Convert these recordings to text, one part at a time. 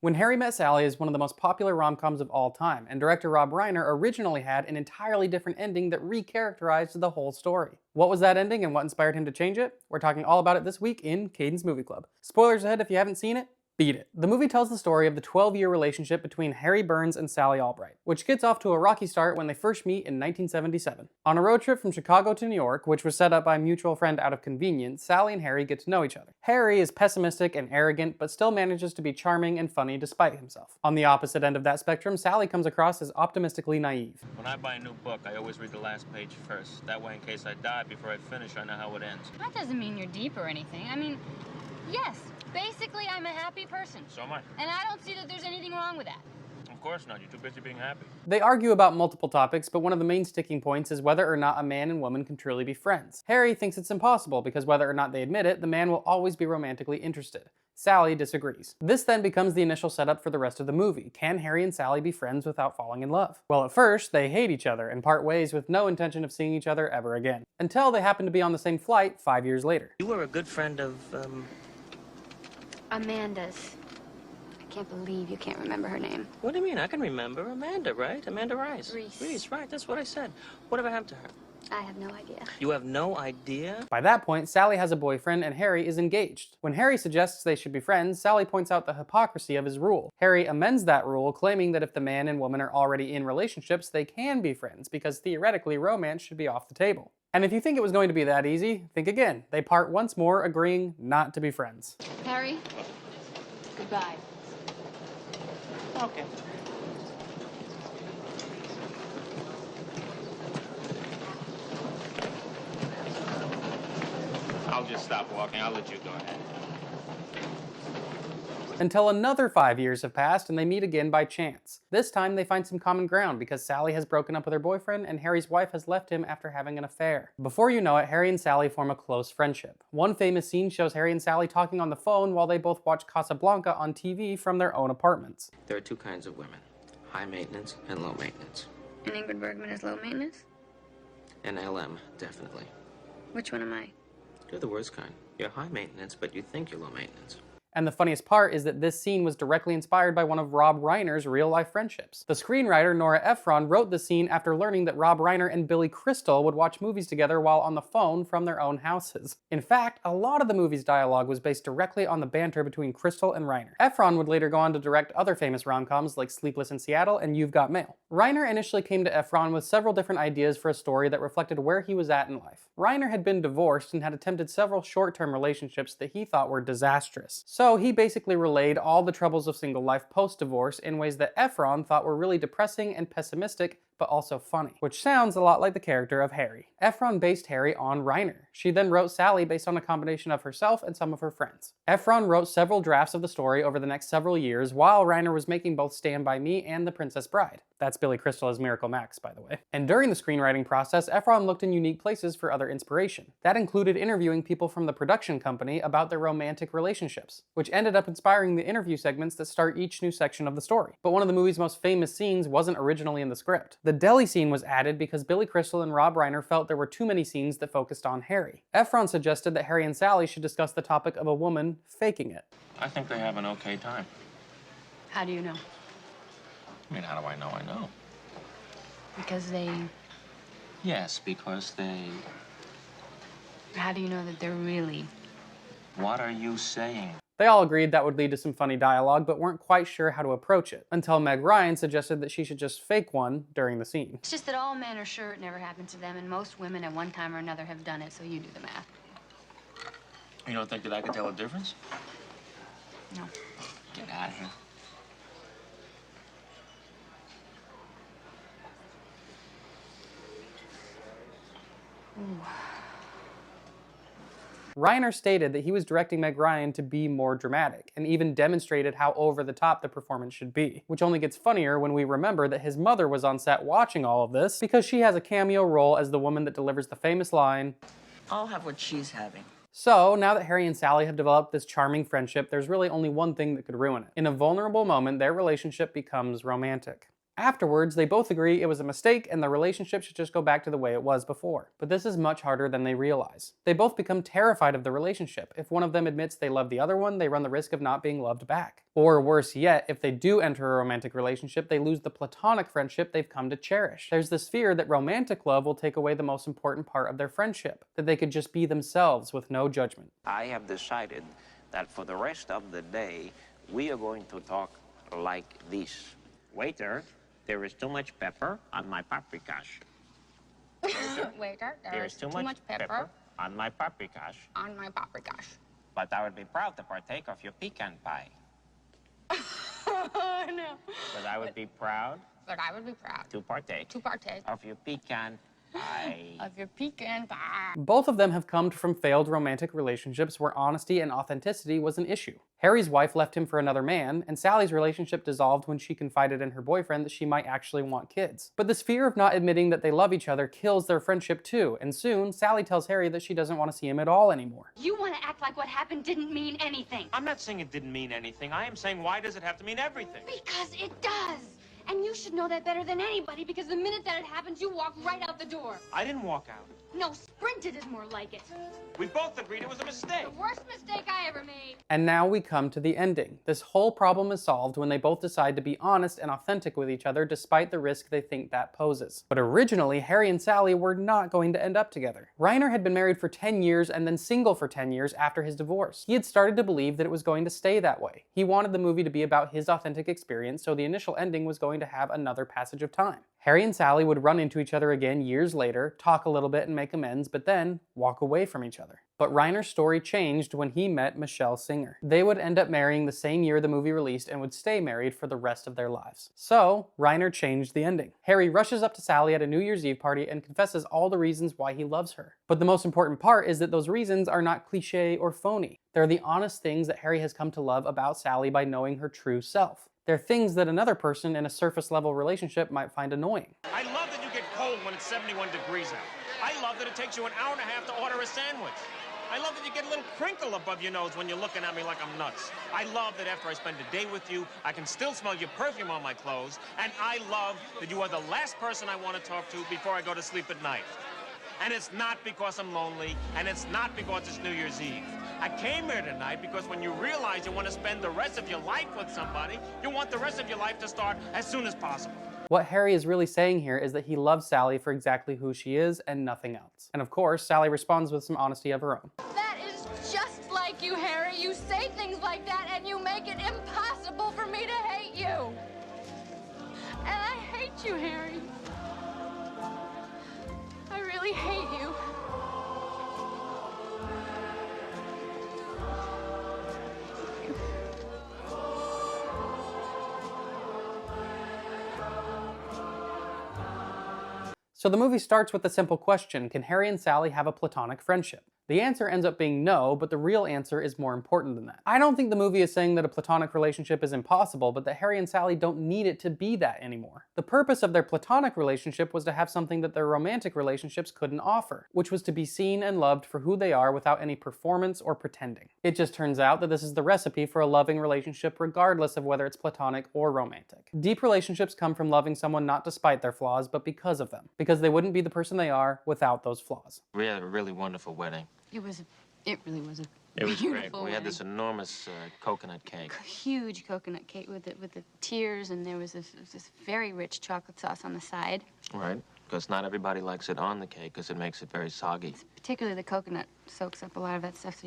When Harry Met Sally is one of the most popular rom-coms of all time, and director Rob Reiner originally had an entirely different ending that recharacterized the whole story. What was that ending and what inspired him to change it? We're talking all about it this week in Kaden's Movie Club. Spoilers ahead if you haven't seen it. Beat it. The movie tells the story of the 12-year relationship between Harry Burns and Sally Albright, which gets off to a rocky start when they first meet in 1977. On a road trip from Chicago to New York, which was set up by a mutual friend out of convenience, Sally and Harry get to know each other. Harry is pessimistic and arrogant, but still manages to be charming and funny despite himself. On the opposite end of that spectrum, Sally comes across as optimistically naive. When I buy a new book, I always read the last page first. That way, in case I die before I finish, I know how it ends. That doesn't mean you're deep or anything. I mean, yes, basically I'm a happy person. So am I. And I don't see that there's anything wrong with that. Of course not. You're too busy being happy. They argue about multiple topics, but one of the main sticking points is whether or not a man and woman can truly be friends. Harry thinks it's impossible because whether or not they admit it, the man will always be romantically interested. Sally disagrees. This then becomes the initial setup for the rest of the movie. Can Harry and Sally be friends without falling in love? Well, at first, they hate each other and part ways with no intention of seeing each other ever again. Until they happen to be on the same flight 5 years later. You were a good friend of, Amanda's. I can't believe you can't remember her name. What do you mean? I can remember Amanda, right? Amanda Rice. Reese. Right. That's what I said. Whatever happened to her? I have no idea. You have no idea? By that point, Sally has a boyfriend and Harry is engaged. When Harry suggests they should be friends, Sally points out the hypocrisy of his rule. Harry amends that rule, claiming that if the man and woman are already in relationships, they can be friends, because theoretically romance should be off the table. And if you think it was going to be that easy, think again. They part once more, agreeing not to be friends. Harry, goodbye. Okay. I'll just stop walking. I'll let you go ahead. Until another 5 years have passed and they meet again by chance. This time they find some common ground because Sally has broken up with her boyfriend and Harry's wife has left him after having an affair. Before you know it, Harry and Sally form a close friendship. One famous scene shows Harry and Sally talking on the phone while they both watch Casablanca on TV from their own apartments. There are two kinds of women, high maintenance and low maintenance. And Ingrid Bergman is low maintenance? And LM, definitely. Which one am I? You're the worst kind. You're high maintenance, but you think you're low maintenance. And the funniest part is that this scene was directly inspired by one of Rob Reiner's real-life friendships. The screenwriter Nora Ephron wrote the scene after learning that Rob Reiner and Billy Crystal would watch movies together while on the phone from their own houses. In fact, a lot of the movie's dialogue was based directly on the banter between Crystal and Reiner. Ephron would later go on to direct other famous rom-coms like Sleepless in Seattle and You've Got Mail. Reiner initially came to Ephron with several different ideas for a story that reflected where he was at in life. Reiner had been divorced and had attempted several short-term relationships that he thought were disastrous. So he basically relayed all the troubles of single life post-divorce in ways that Ephron thought were really depressing and pessimistic, but also funny, which sounds a lot like the character of Harry. Ephron based Harry on Reiner. She then wrote Sally based on a combination of herself and some of her friends. Ephron wrote several drafts of the story over the next several years while Reiner was making both Stand By Me and The Princess Bride. That's Billy Crystal as Miracle Max, by the way. And during the screenwriting process, Ephron looked in unique places for other inspiration. That included interviewing people from the production company about their romantic relationships, which ended up inspiring the interview segments that start each new section of the story. But one of the movie's most famous scenes wasn't originally in the script. The deli scene was added because Billy Crystal and Rob Reiner felt there were too many scenes that focused on Harry. Ephron suggested that Harry and Sally should discuss the topic of a woman faking it. I think they have an okay time. How do you know? I mean, how do I know? I know. Because they... Yes, because they... How do you know that they're really... What are you saying? They all agreed that would lead to some funny dialogue, but weren't quite sure how to approach it, until Meg Ryan suggested that she should just fake one during the scene. It's just that all men are sure it never happened to them, and most women at one time or another have done it, so you do the math. You don't think that I could tell a difference? No. Get out of here. Ooh. Reiner stated that he was directing Meg Ryan to be more dramatic, and even demonstrated how over the top the performance should be, which only gets funnier when we remember that his mother was on set watching all of this because she has a cameo role as the woman that delivers the famous line, I'll have what she's having. So, now that Harry and Sally have developed this charming friendship, there's really only one thing that could ruin it. In a vulnerable moment, their relationship becomes romantic. Afterwards, they both agree it was a mistake and the relationship should just go back to the way it was before. But this is much harder than they realize. They both become terrified of the relationship. If one of them admits they love the other one, they run the risk of not being loved back. Or worse yet, if they do enter a romantic relationship, they lose the platonic friendship they've come to cherish. There's this fear that romantic love will take away the most important part of their friendship, that they could just be themselves with no judgment. I have decided that for the rest of the day, we are going to talk like this. Waiter, there is too much pepper on my paprikash. Waiter, There is too much pepper on my paprikash. on my paprikash. But I would be proud to partake of your pecan pie. Oh, no. But I would be proud But I would be proud to partake to partake of your pecan pie. of your pecan pie. Both of them have come from failed romantic relationships where honesty and authenticity was an issue. Harry's wife left him for another man, and Sally's relationship dissolved when she confided in her boyfriend that she might actually want kids. But this fear of not admitting that they love each other kills their friendship too, and soon, Sally tells Harry that she doesn't want to see him at all anymore. You want to act like what happened didn't mean anything. I'm not saying it didn't mean anything. I am saying, why does it have to mean everything? Because it does. And you should know that better than anybody, because the minute that it happens, you walk right out the door. I didn't walk out. No, sprinted is more like it. We both agreed it was a mistake. The worst mistake I ever made. And now we come to the ending. This whole problem is solved when they both decide to be honest and authentic with each other despite the risk they think that poses. But originally, Harry and Sally were not going to end up together. Reiner had been married for 10 years and then single for 10 years after his divorce. He had started to believe that it was going to stay that way. He wanted the movie to be about his authentic experience, so the initial ending was going to have another passage of time. Harry and Sally would run into each other again years later, talk a little bit and make amends, but then walk away from each other. But Reiner's story changed when he met Michelle Singer. They would end up marrying the same year the movie released and would stay married for the rest of their lives. So, Reiner changed the ending. Harry rushes up to Sally at a New Year's Eve party and confesses all the reasons why he loves her. But the most important part is that those reasons are not cliche or phony. They're the honest things that Harry has come to love about Sally by knowing her true self. They're things that another person in a surface-level relationship might find annoying. I love that you get cold when it's 71 degrees out. I love that it takes you an hour and a half to order a sandwich. I love that you get a little crinkle above your nose when you're looking at me like I'm nuts. I love that after I spend a day with you, I can still smell your perfume on my clothes. And I love that you are the last person I want to talk to before I go to sleep at night. And it's not because I'm lonely, and it's not because it's New Year's Eve. I came here tonight because when you realize you want to spend the rest of your life with somebody, you want the rest of your life to start as soon as possible. What Harry is really saying here is that he loves Sally for exactly who she is and nothing else. And of course, Sally responds with some honesty of her own. That is just like you, Harry. You say things like that and you make it impossible for me to hate you. And I hate you, Harry. I really hate you. So the movie starts with the simple question, can Harry and Sally have a platonic friendship? The answer ends up being no, but the real answer is more important than that. I don't think the movie is saying that a platonic relationship is impossible, but that Harry and Sally don't need it to be that anymore. The purpose of their platonic relationship was to have something that their romantic relationships couldn't offer, which was to be seen and loved for who they are without any performance or pretending. It just turns out that this is the recipe for a loving relationship regardless of whether it's platonic or romantic. Deep relationships come from loving someone not despite their flaws, but because of them. Because they wouldn't be the person they are without those flaws. We had a really wonderful wedding. It really was a It was great. beautiful We had this wedding. enormous coconut cake. Huge coconut cake with the tears, and there was this very rich chocolate sauce on the side. Right. Because not everybody likes it on the cake because it makes it very soggy. Particularly the coconut soaks up a lot of that stuff, so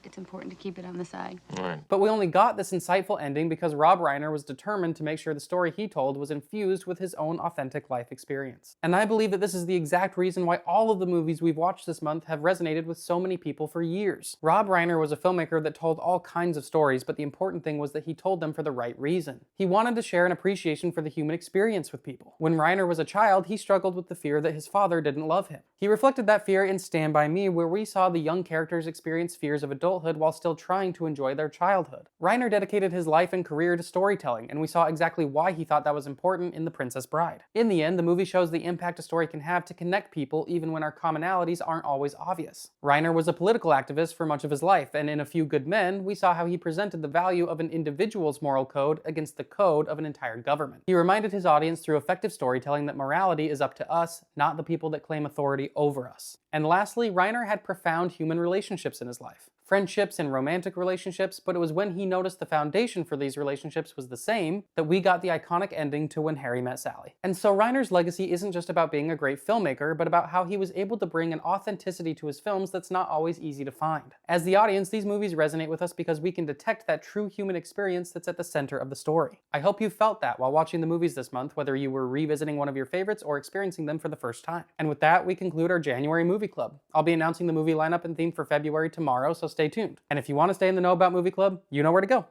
it's important to keep it on the side. Right. But we only got this insightful ending because Rob Reiner was determined to make sure the story he told was infused with his own authentic life experience. And I believe that this is the exact reason why all of the movies we've watched this month have resonated with so many people for years. Rob Reiner was a filmmaker that told all kinds of stories, but the important thing was that he told them for the right reason. He wanted to share an appreciation for the human experience with people. When Reiner was a child, he struggled with with the fear that his father didn't love him. He reflected that fear in Stand By Me, where we saw the young characters experience fears of adulthood while still trying to enjoy their childhood. Reiner dedicated his life and career to storytelling, and we saw exactly why he thought that was important in The Princess Bride. In the end, the movie shows the impact a story can have to connect people even when our commonalities aren't always obvious. Reiner was a political activist for much of his life, and in A Few Good Men, we saw how he presented the value of an individual's moral code against the code of an entire government. He reminded his audience through effective storytelling that morality is up to us, not the people that claim authority over us. And lastly, Reiner had profound human relationships in his life. Friendships and romantic relationships, but it was when he noticed the foundation for these relationships was the same that we got the iconic ending to When Harry Met Sally. And so Reiner's legacy isn't just about being a great filmmaker, but about how he was able to bring an authenticity to his films that's not always easy to find. As the audience, these movies resonate with us because we can detect that true human experience that's at the center of the story. I hope you felt that while watching the movies this month, whether you were revisiting one of your favorites or experiencing them for the first time. And with that, we conclude our January movie club. I'll be announcing the movie lineup and theme for February tomorrow, so stay tuned. And if you want to stay in the know about Movie Club, you know where to go.